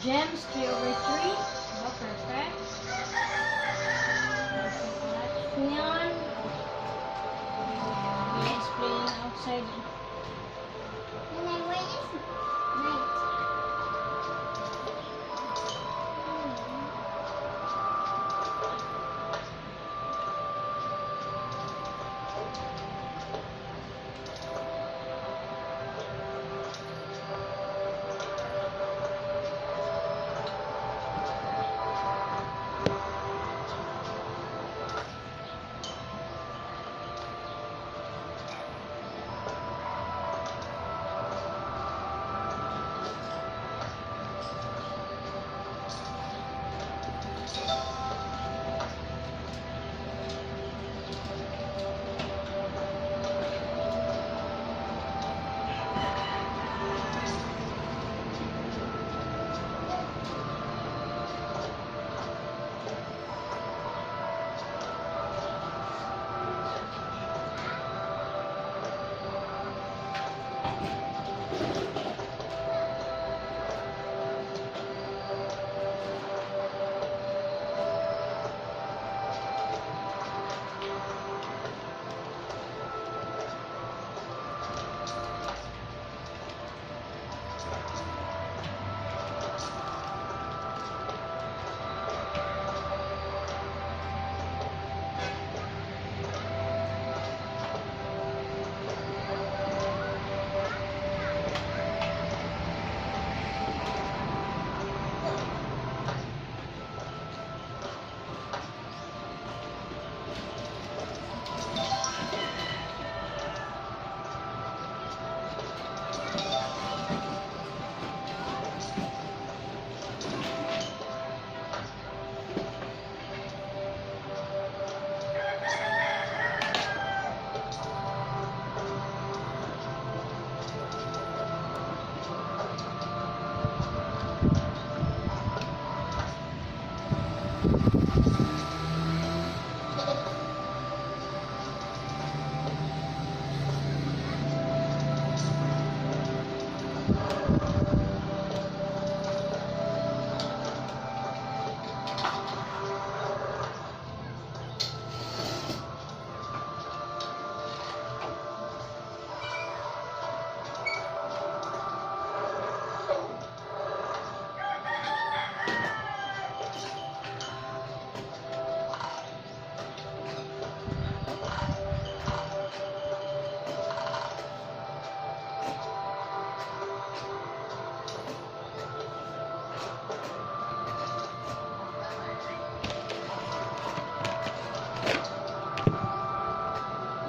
gems, 3/3. Oh, perfect. That's neon. It's playing outside. And then where is night?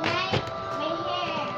Night, my hair.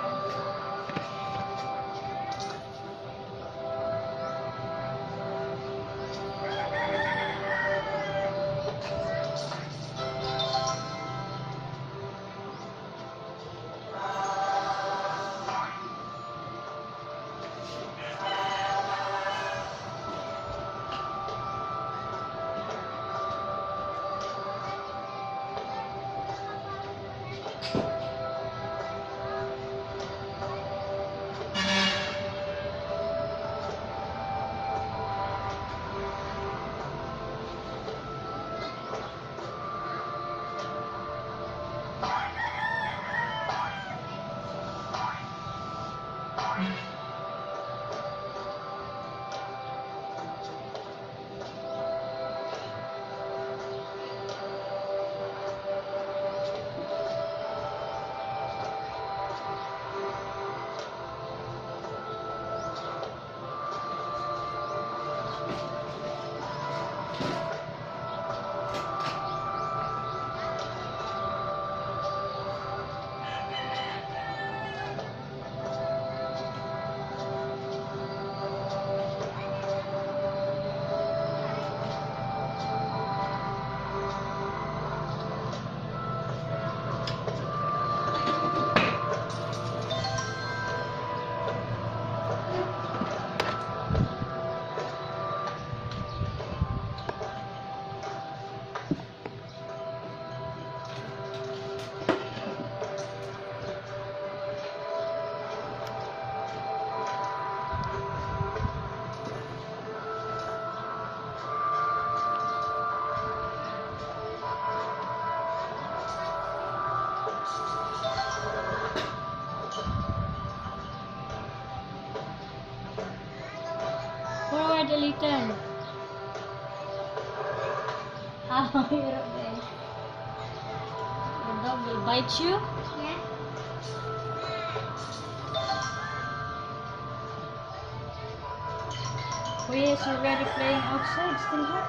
Dali, turn. How hirap guys. The dog will bite you. Yeah. Kuya is already playing outside. Still hot.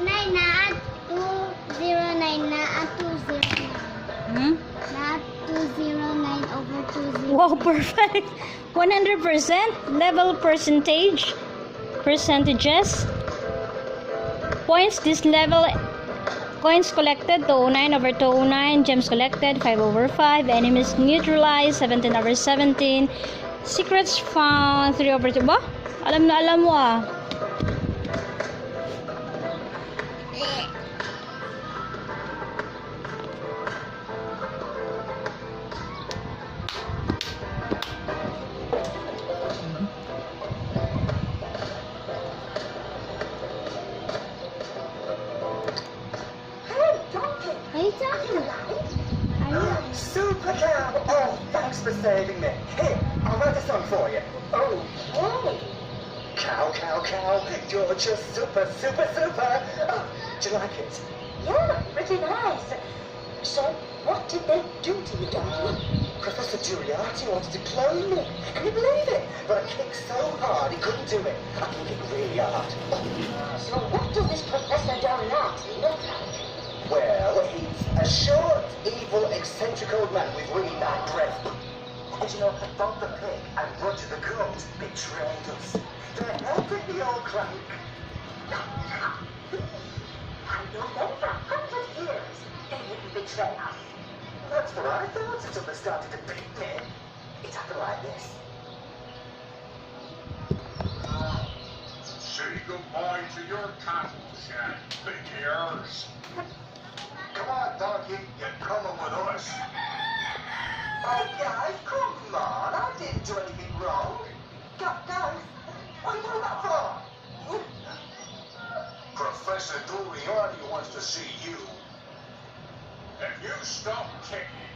Nine na 209 na 209. Hmm? Na 209 over 20. Wow, perfect. 100%. Level percentage. Percentages. Points this level. Coins collected 209 over 209. Gems collected 5 over 5. Enemies neutralized 17 over 17. Secrets found 3 over 2. Ba? Alam na alam mo ah. What are you talking about? Are you? Super cow! Oh, thanks for saving me. Here, I'll write a song for you. Oh, whoa! Cow, cow, cow, you're just super, super, super. Oh, do you like it? Yeah, pretty nice. So, what did they do to you, Donkey? Professor Giuliani wanted to clone me. Can you believe it? But I kicked so hard he couldn't do it. I can kick really hard. So, what does this Professor Donati look like? Well, he's a short, evil, eccentric old man with really bad breath. And you know, Bob the Pig and Roger the Goat betrayed us. They're helping the old crank. I know them for 100 years. They wouldn't betray us. That's what I thought until they started to beat me. It happened like this. Say goodbye to your cattle shed, big ears. Come on, donkey, you're coming with us. Oh, guys, come on. I didn't do anything wrong. Guys, what are you doing that for? Professor Giuliani wants to see you. If you stop kicking,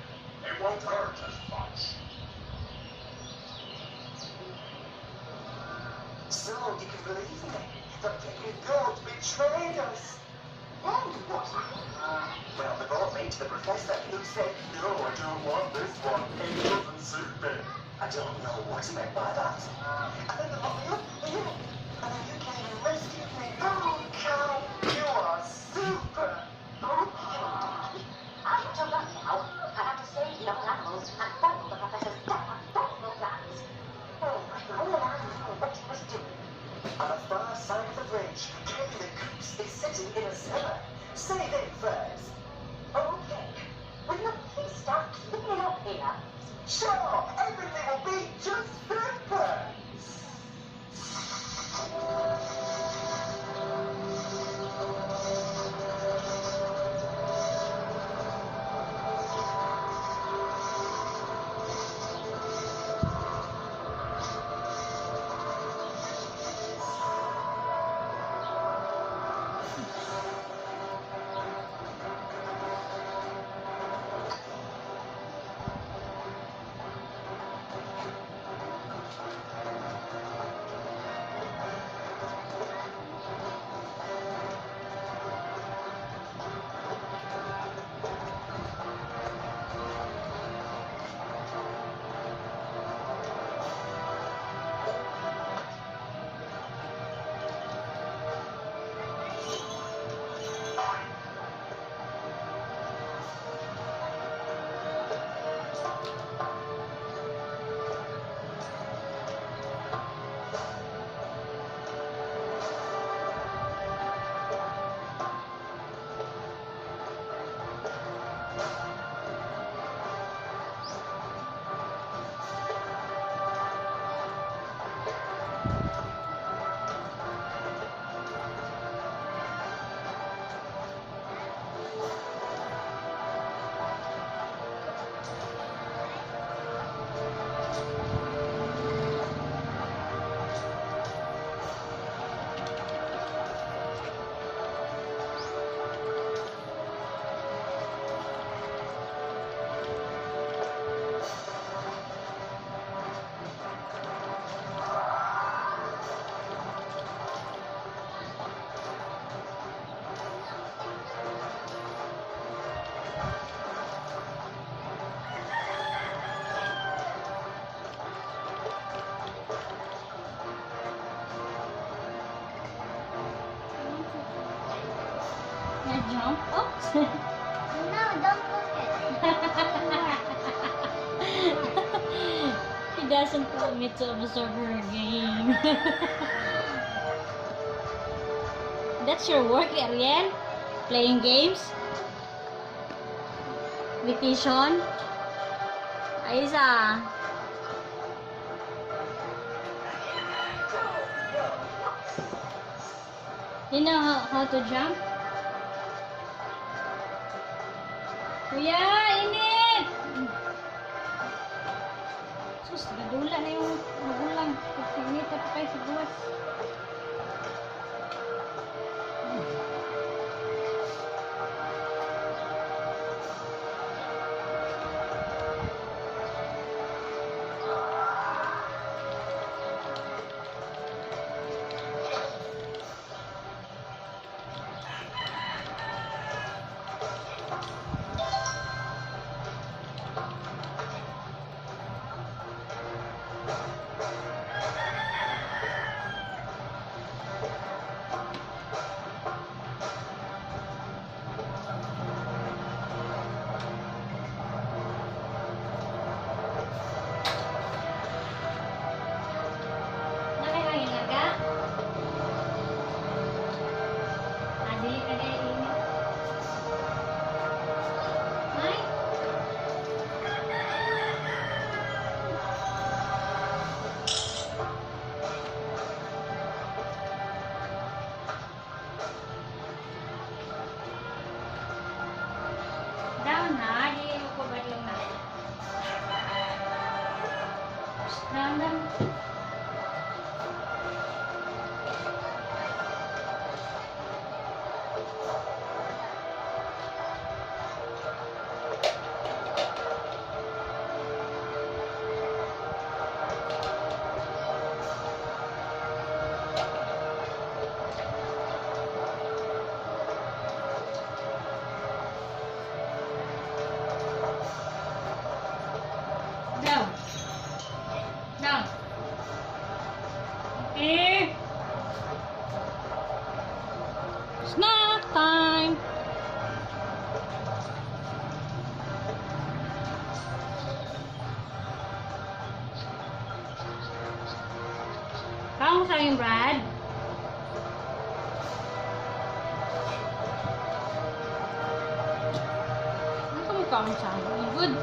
it won't hurt as much. So, you can believe me. The Pig and Goat betrayed us. Oh, what? Well, they brought me to the professor, who said, No, I don't want this one. It doesn't suit me. I don't know what he meant by that. And then they locked me up here. And then you came and rescued me. Oh, cow, you are super. Oh, I'm to run now. I have to save young animals and follow the Professor's terrible plans. Oh, if only I knew what he was doing. On the far side of the bridge, Kevin the Goose is sitting in a cellar. Say it first. Okay. Will you please stop keeping it up here? Sure, everything will be just super. jump? Oops. No, don't look at He doesn't want me to observe her game. That's your work, Ariel? Playing games? Vacation? Ayos ah. You know how to jump? Kuya, init! Sus, gadula na yung magulang. Pagsinita pa kayo sa buwas. Nakahangin lang ka? Dili ka na init. Ay? Down na, di mo ko ba lang na? Down, down. Down. Down. Okay. Snack time. Kamu sa akin, Brad? Ano kami kamu sa akin? Good.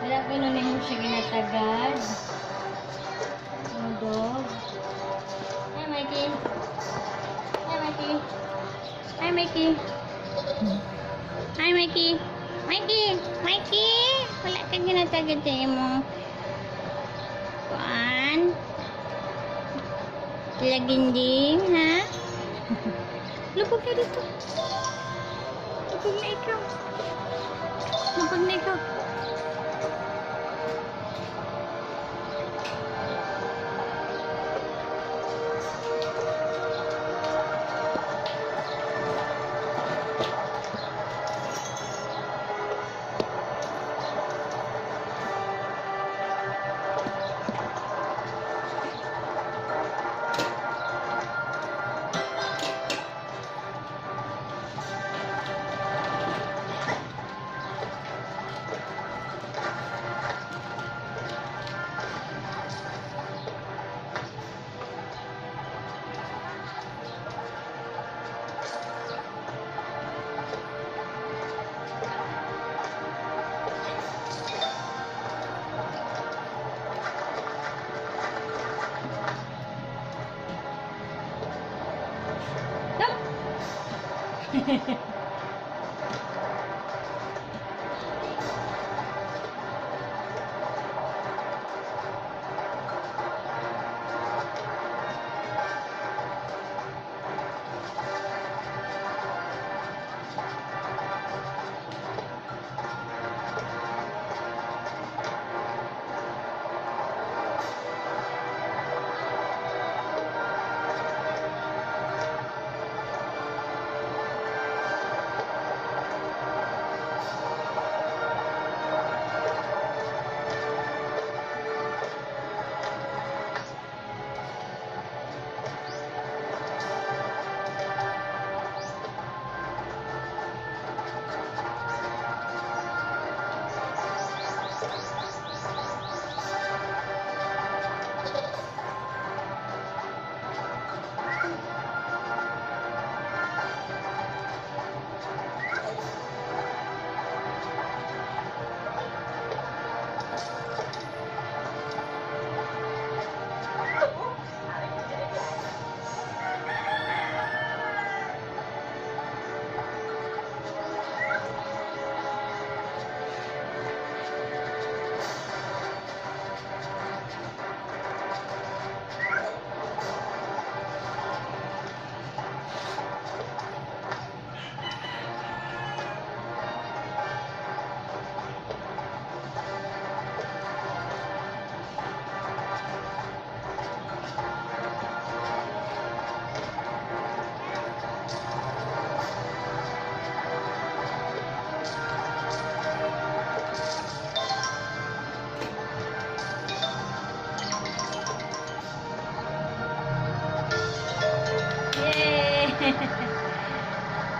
Wala ko nun mo siya ginatagad. Ang dog. Hi, Mikey. Hi, Mikey. Hi, Mikey. Hi, Mikey. Mikey! Mikey! Wala ka ginatagad sa'yo mo. Kuan? Laginding, ha? Lupag na dito. Lupag na ikaw. Lupag na ikaw.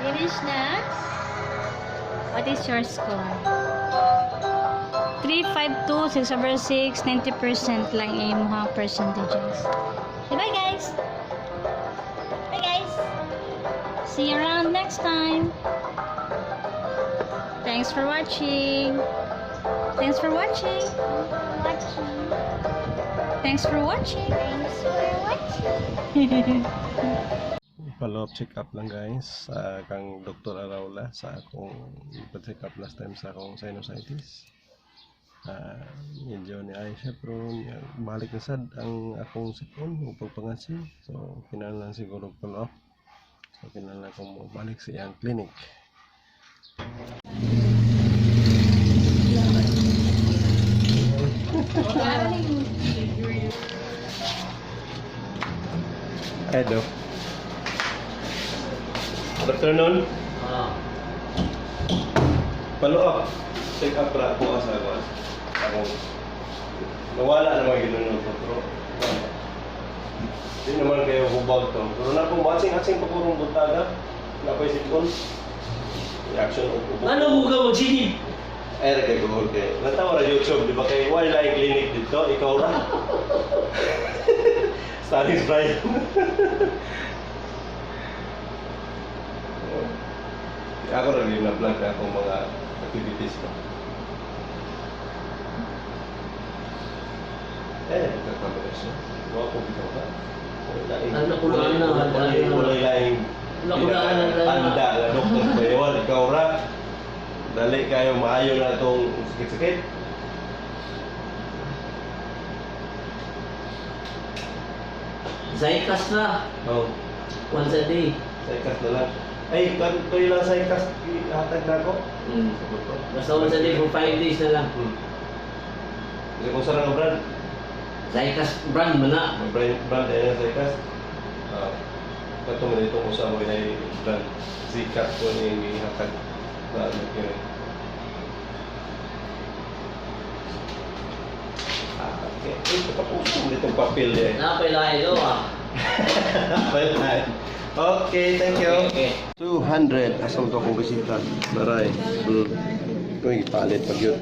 Finish na? What is your score? 352, 6/6, 90% lang yung mga percentages. Bye guys! Bye guys! See you around next time! Thanks for watching! Thanks for watching! Thanks for watching! Thanks for watching. Follow-up check-up lang guys kang Dr. Araula sa akong check-up last time sa akong sinusitis. Medyo ni Aisha pero balik na sad ang akong sipon o pagpangasin, so kinahanglan siguro follow-up, so kinahanglan akong balik sa iyang clinic. Hi Doc. Good afternoon. Follow up. Check up ra ko sa ako. Nawala na mga ginunod ko pero hindi naman kayo hubag to. Pero na po matching-matching pa purong buntaga. Napay sipon. Reaction upo. Ano hugaw mo, Gini? Ay, kay ko kay. Natawa ra YouTube, di ba kay Wildlife Clinic dito, ikaw ra. Satisfied. Ako rin na-vlog akong mga activities ko. Nagkakamera siya. Mga po bitaw ka. Ano nakulaan na? Walay laing Nakulaan na. anda na doktor Bayawan. Ikaw ra. Dali kayo maayo na itong sakit-sakit. Zycas na. Oh, Once a day. saikas na lang. Ay, kanto lang saikas ihatag na ako. Sagot ko. Basta once a day for 5 days na lang. Kasi kung saan ang brand, Zycas brand mo na. may brand ay na saikas. Kanto mo dito kung saan mo ay brand. Zika ko yung ihatag na ano yun. Okay. Ay, kapapuso mo itong papel eh. Napailahay do ah. Okay, thank you. Okay. 200 asam to akong bisita. Maray. Ito yung ipalit pag yun.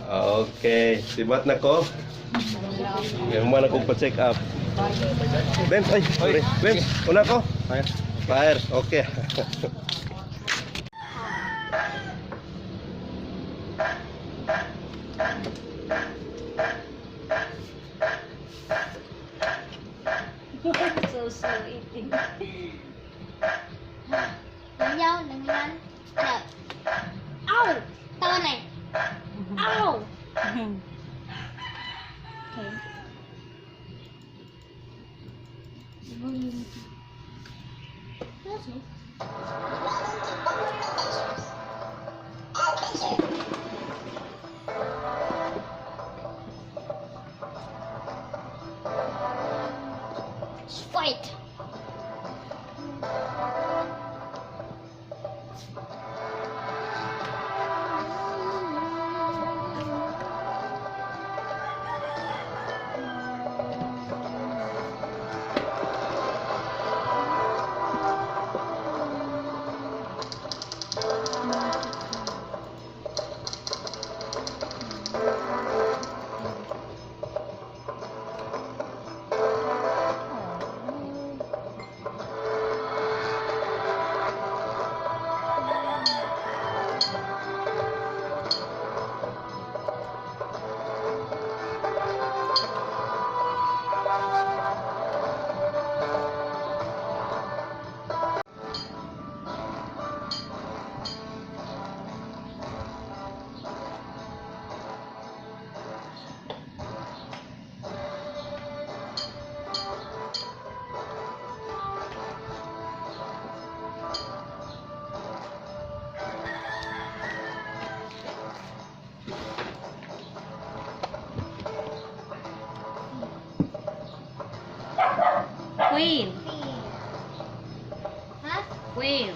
Okay. Sibat na ko. Ngayon mo na kong pa-check up. Ben, ay, sorry. Ben, una ko. Fire. Okay. So sweet. Nangyaw, nangyan. Ow! Tawa na eh. Ow! Okay. Fight! Whale. Ha? Whale.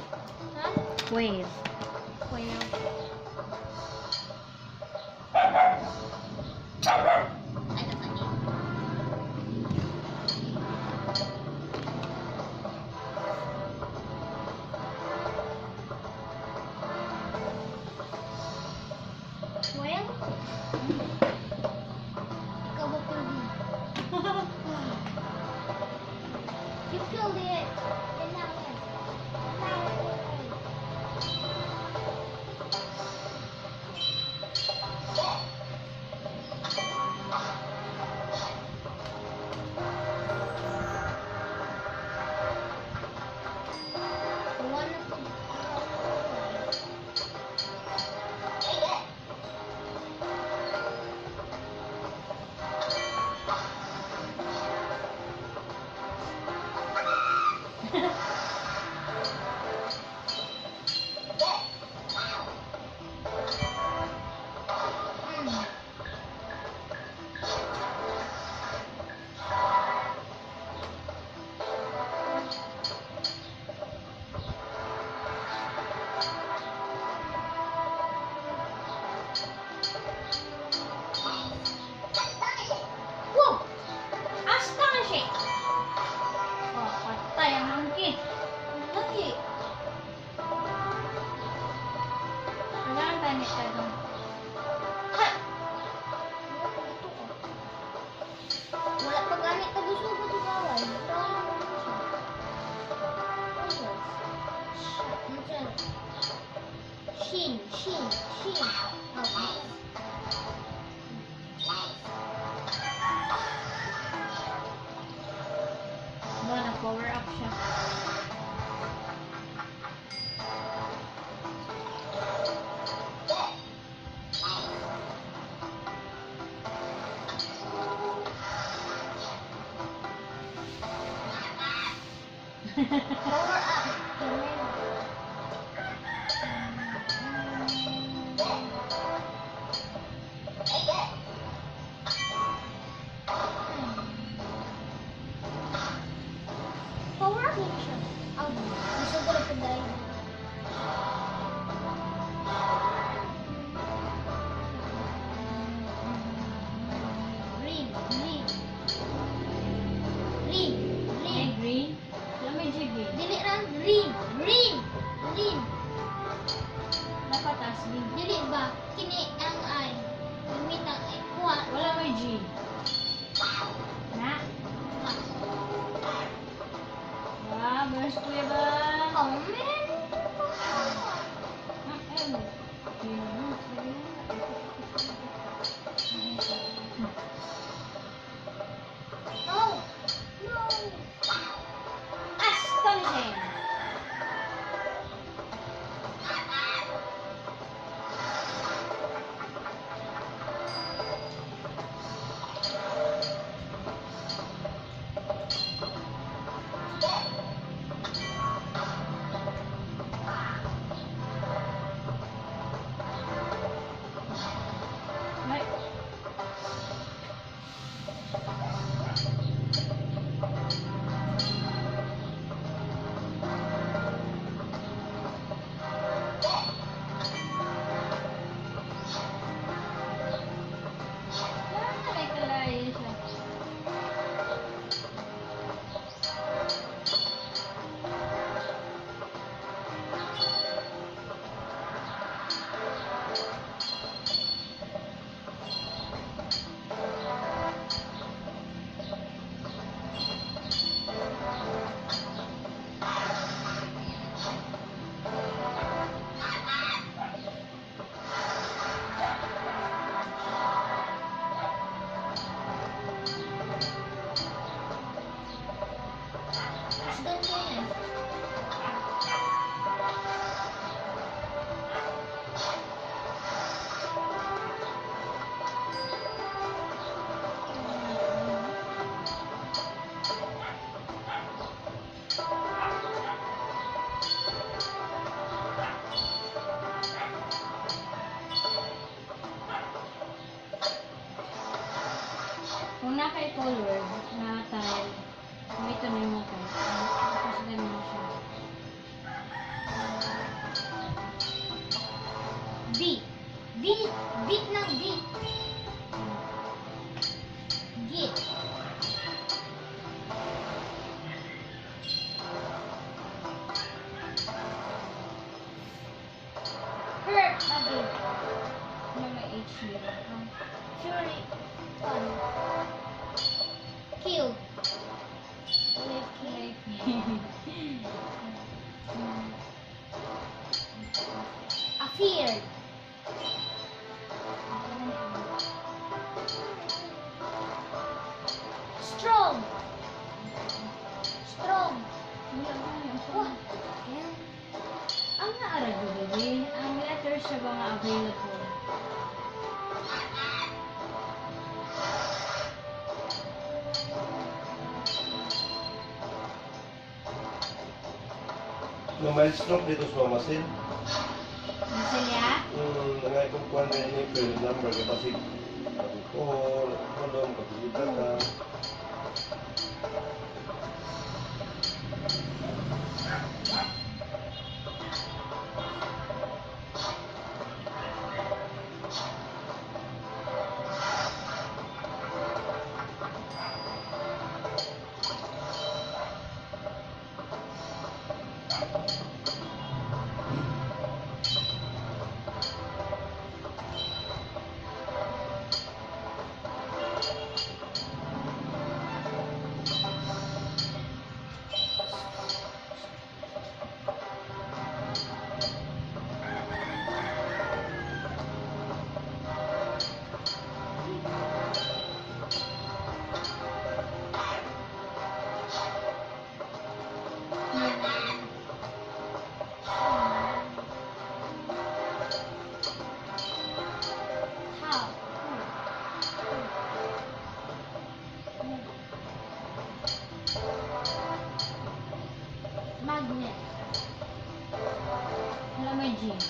Ha? Whale. Whale. Ano ba niya? Whale? Ikaw ba pwede? You killed it. And now what? Now what? One of the... Whoa! Astonishing! Oh, patay ang monkey. Lagi. Kailangan tayo nito doon. Wala pa ganit tagusugot ito kaway. Shin. Okay. Ba, nag-power up siya. Power up. Power up yun siya. Gusto ko na po dahil. Green. May green? Wala may G green. Dili ran green. Dapat as green. Dili ba? Kini ang ay. Gamit ang ay. Kuha. Wala may G. Na? Ah, mas kuya ba? Oh, man. No. Astonishing. Ay. May kalayo siya. Asdan ko yan. Kung na kay color na tile, ito na yung mga tapos ganun na siya. D. Beat ng D. Git. Hurt na D. Ano may H dito? Fury. Kill. Afeared. Strong. Wah. Ayan. Ang naarag ko gabi, ang letters siya ba nga available? Na milestone dito sa mamasin. Ang silya? Nangay kong kuhan na ini pero number ka kasi alcohol, kolom, kapilita ka. energy.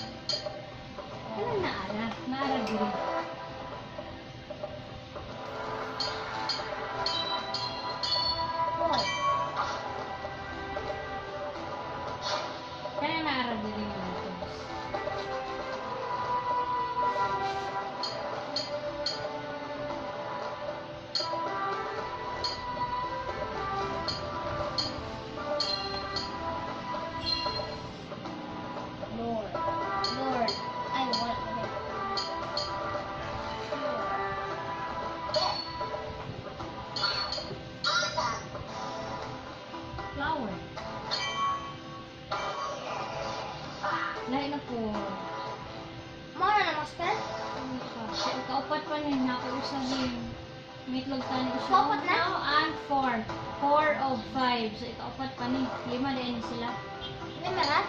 Ano naara? Naara diri. Wow. Kaya naara diri nga items. Lord. Lord. I want it. Flower. Lahi na po. Mara na, Master? Kaupat pa niya na ako sa game. Meatloaf tani ko siya. Kaupat na? Now and 4. 4 of 5. So ikaupat pa ni. 5 din sila. Lima na?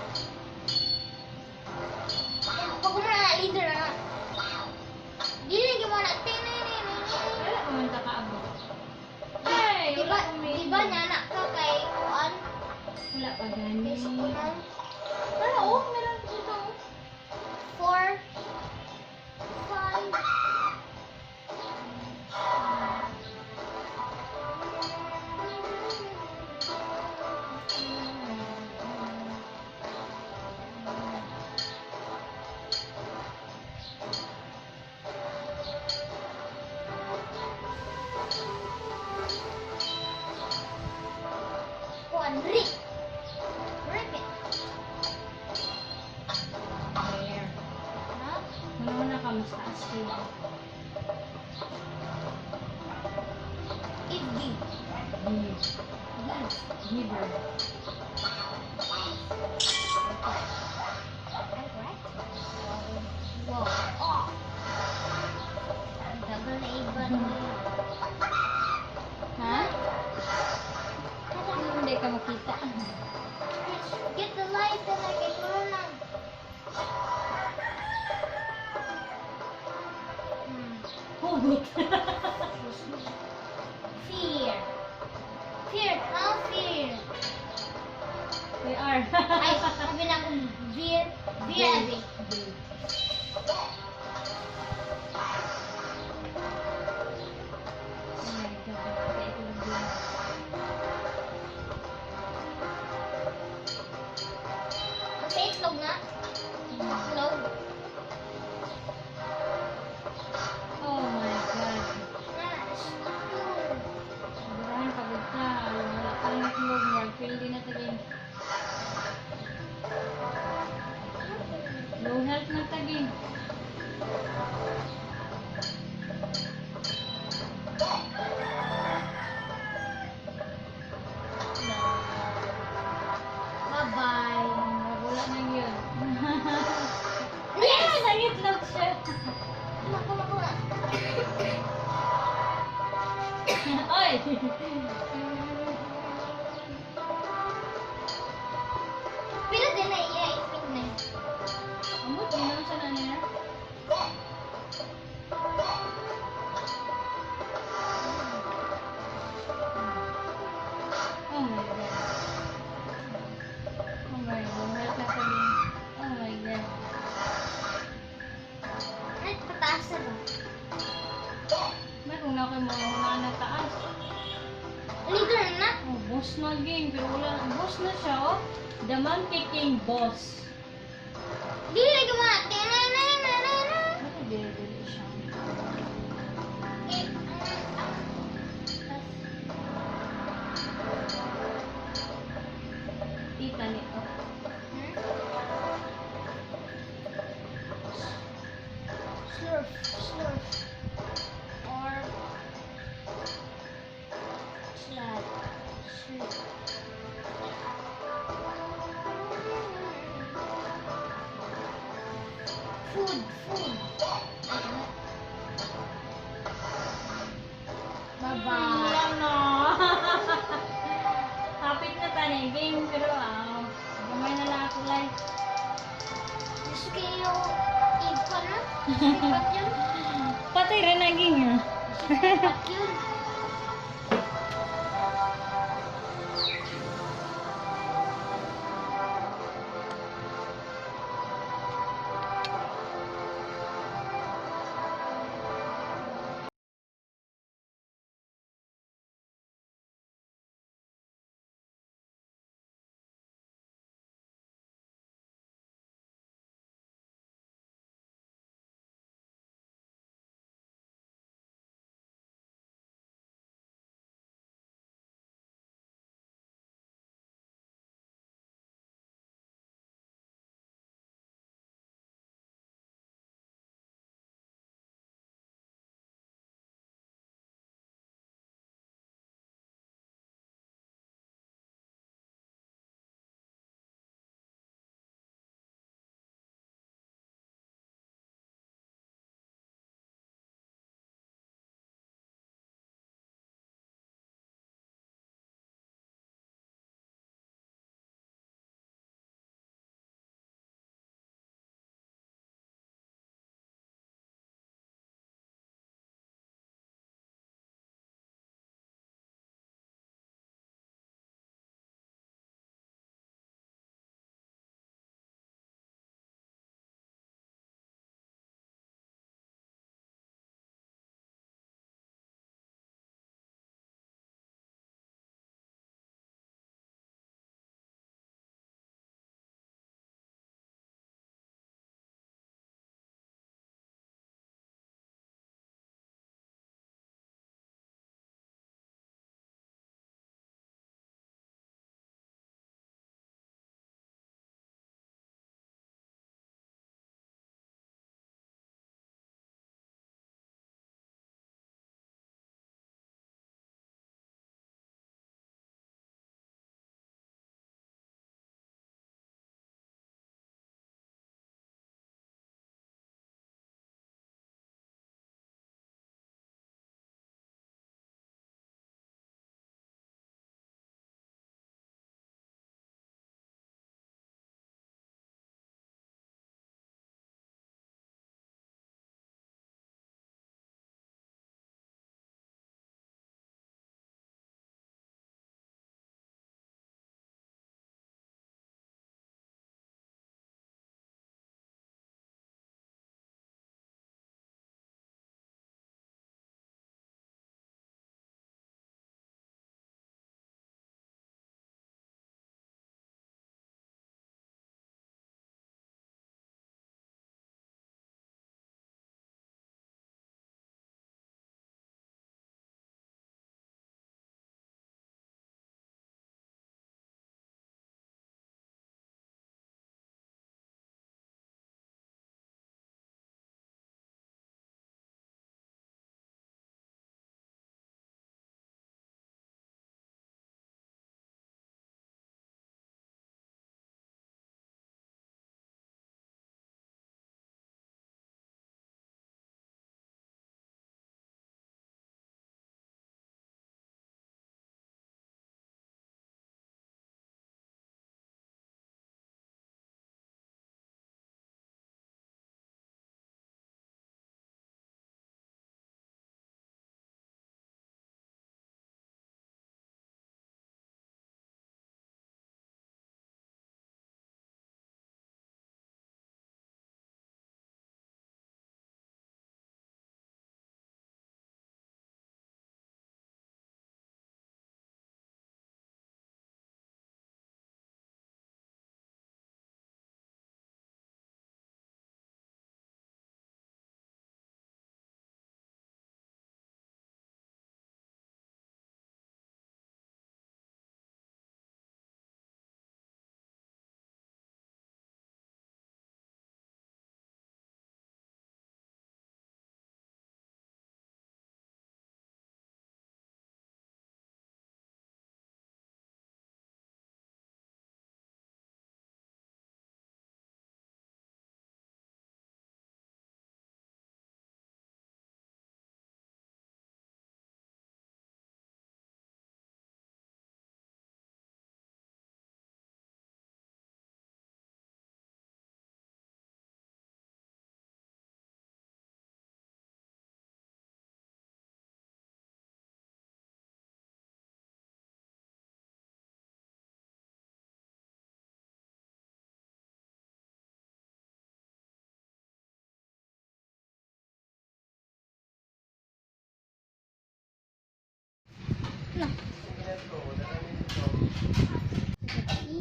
Pag mo na leader na. Dili mo na. Wala ko man takaabot. Hey! Diba, Wala ko may diba nanak ka kay Juan? Wala pa gani. Peaceful. Pero oh, meron dito. 4, 5. Juan, Rick. Rick it. There. Ha? Muna ka mas taas sila. Iggy. Giver. Wow. Oh. Ang tagal na iba na yun. Ha? Hindi ka makita. Get the light and I can run on. Hugot. Fear. Fear. How fear? We are. Ay, sabi na akong beer. Beer, abi. Oh my God. Kaya ito lang din. Sa itlog na. Itlog. Oh my God. Ah, Sobrahan pagod ka. Wala ka ng itlog. Mag-fill din na tagin. Low health na tagin. Bye-bye. Wala na yun. Yes! Nangitlog siya. Mako. Oy! Pila din na iya itlog na yun. Amot, ginawa siya na niya. Oh my God. Oh my God. Health na tagin. Oh my God. Ay, pataas na ba? Meron na kayo mga na taas. Leader na. Oh, boss na game. Pero wala. Boss na siya, oh. The Monkey King boss. Dili lagi mo na. Ano dili siya? Tita nito. Slurp. Or slap. Food. Bye-bye. Wala na. Kapit na tayo game pero gamay na lang ako like. Gusto kayo ipa na? Ipat yun? Patay rin naging Ipat yun?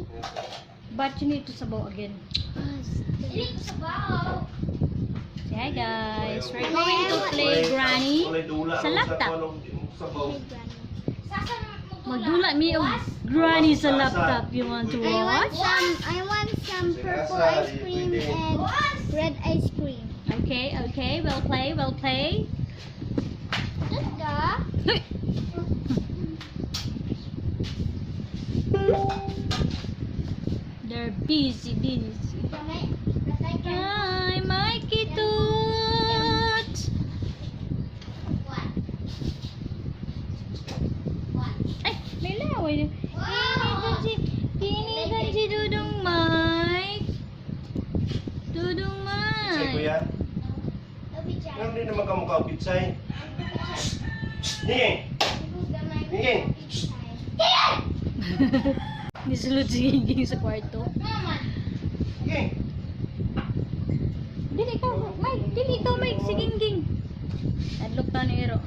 Granny. But you need to sabaw again. Dili ko sabaw. Say hi guys. We're going to play Granny sa laptop. Saan Magdula mi og Granny sa laptop. You want to watch? I want some purple ice cream and red ice cream. Okay, okay. We'll play, we'll play. They're busy. Hi, Mikey Toot. Ay, may laway. Pinigan si Dudong Mike. Dudong Pitsay, Mike. kuya. Ngayon din naman kamukha pitsay. Hingin! Hingin! Nisulot si Ginging sa kwarto. Hingin! Dili ikaw, Mike. Dili ikaw, Mike. Si Ginging. Hadlok ta ni Ero.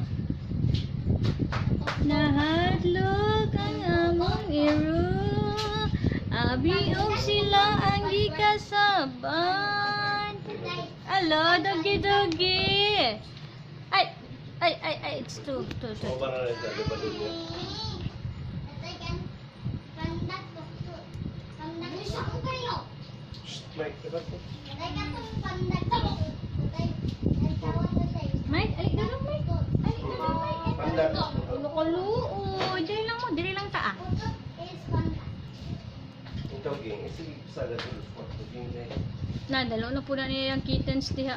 Nahadlok ang among iro. Abi og sila ang gikasaban. Alo, dogi. Ay, it's too. O ba na rin sa lipadun niya? Mike, diba po? Mike, alik ka lang, Mike. Pandan. Luko-luo. Dili lang ta ah. Ikaw, Ging. Sige, saga sa lupa. Ging, Ging. Dalo na po na niya yung kittens diha.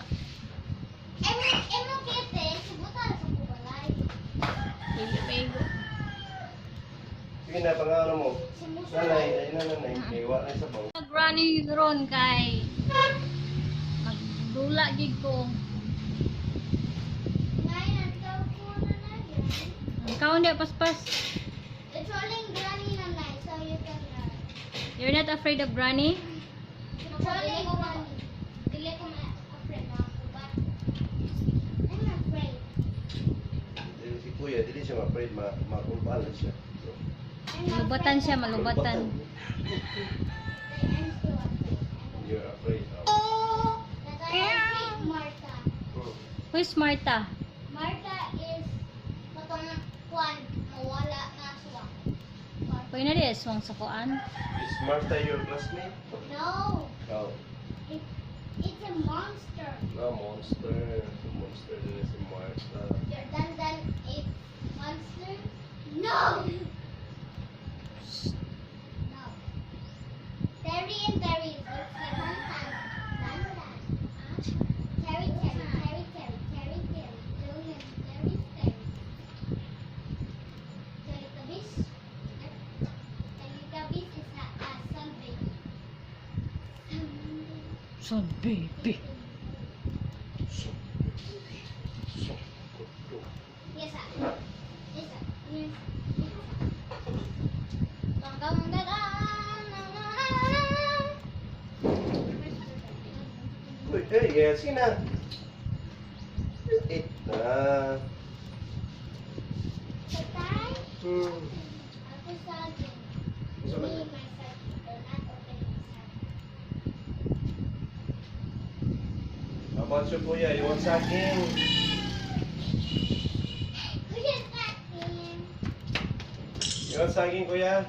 Dili maigo. Sige na, pangano mo. Nanay. Kaya wala na sa bang. Granny ron kay magdula gid ko. Ikaw hindi paspas. It's only Granny na night, so you can You're not afraid of Granny? It's only Granny. Dili ko afraid na ako, but I'm afraid. Si Kuya, dili siya ma-afraid, makulpala siya. So, Malubatan siya, malubatan. I'm still afraid. you're afraid of. That's why I hate Martha. Who is Martha? Martha is matong kwan, mawala na siya. Pwede na di aswang sa kuan. Is Martha your classmate? No, Oh, it's a monster. no, monster. Monster din si Martha. Than a monster? No! No. Terry and Terry. It's like one time. Terry. Julian, Terry. Teletubbies. Teletubbies is a sunbaby. Son baby. So, Yes, sir. Yes, sir. Yes, Uy, yes, sige na. Eat na. Tatay, Hmm. ako saging. Gusto Me, mo? my saging. Do not open my saging. About you, Kuya. You want saging? Kuya saging. You want saging, Kuya?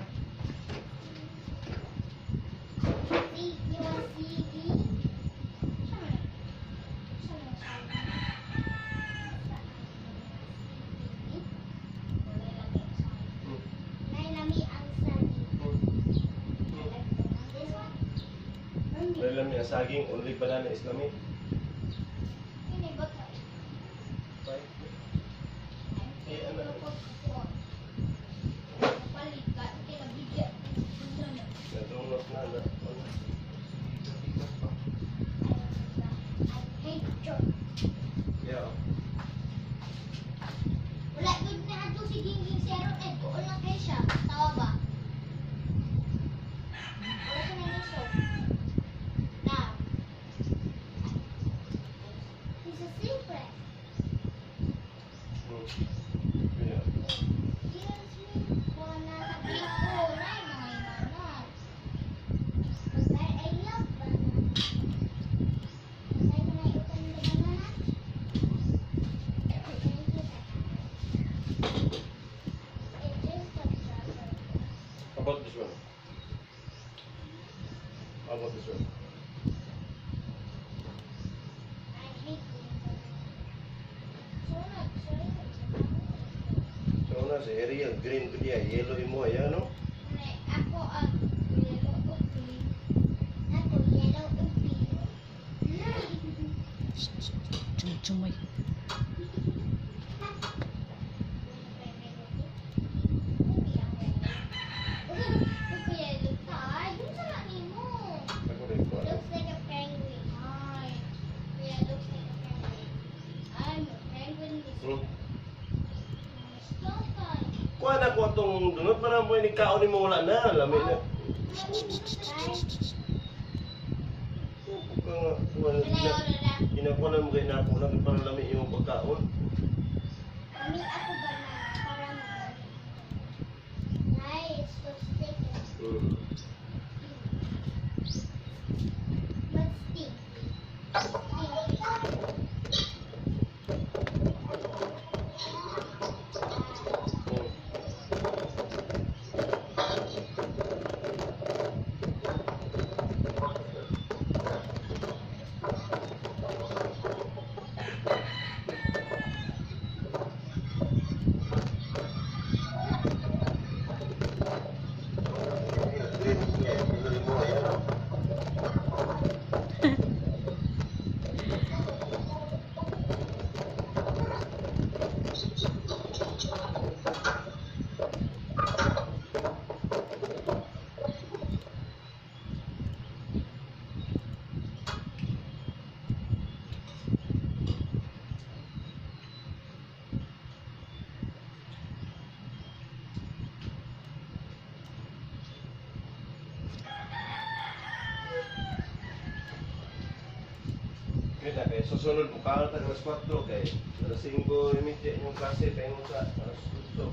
You want sige? Nailami ang saging. This one? Alam niya, saging, only banana is lami. Ini baka. Eh, ano? Palit ka, kinabigyan. Nadunot na. I hate church. Yeah. Wala good na ato si Gingging Zero Ed. Kuon lang kayo siya. Tawa ba? Wala siya na niso. Now. He's a secret. Yeah. Here's me. Kuha na sa biko. Nay, mga imanan. na sa area, green ko diya, yellow imo ayan no. Ako ang yellow upi. Ako yellow upi. Chumay. Upi yellow tay. Dun sa laki mo. Ako rin ko. Looks like a penguin. Ay. Yeah, looks like a penguin. I'm a penguin. Hmm. Stop tay. Kuha na ko itong dunot para mo ni kaon ni mo wala na, lami na. Kuha nga, kuha na. Ginakuha mo kayo na ako lang para lami yung pagkaon. Kami ako ba na para mag nice to stick it. Hmm. But sticky. Green ko diya, yellow imo ayan no. Kita kay susunod mo kaon ta alas 4 kay alas 5:30 yung klase tayo sa alas 8.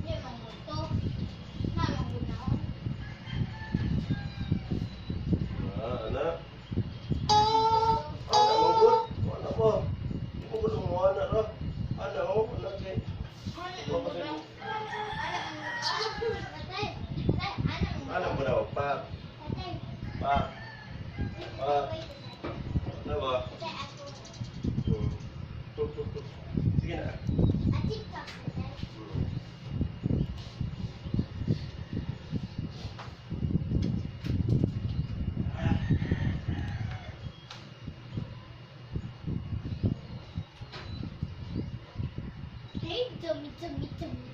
Hindi mangguto. Mamangguto. Anak. Anak mo good. Wala mo. Di mo gusto mo anak no. Anak mo, anak kay. Anak mo daw pa. Pa. Pa. Ano ba? Hmm. Sige na. Hey, tummy, tummy, tummy.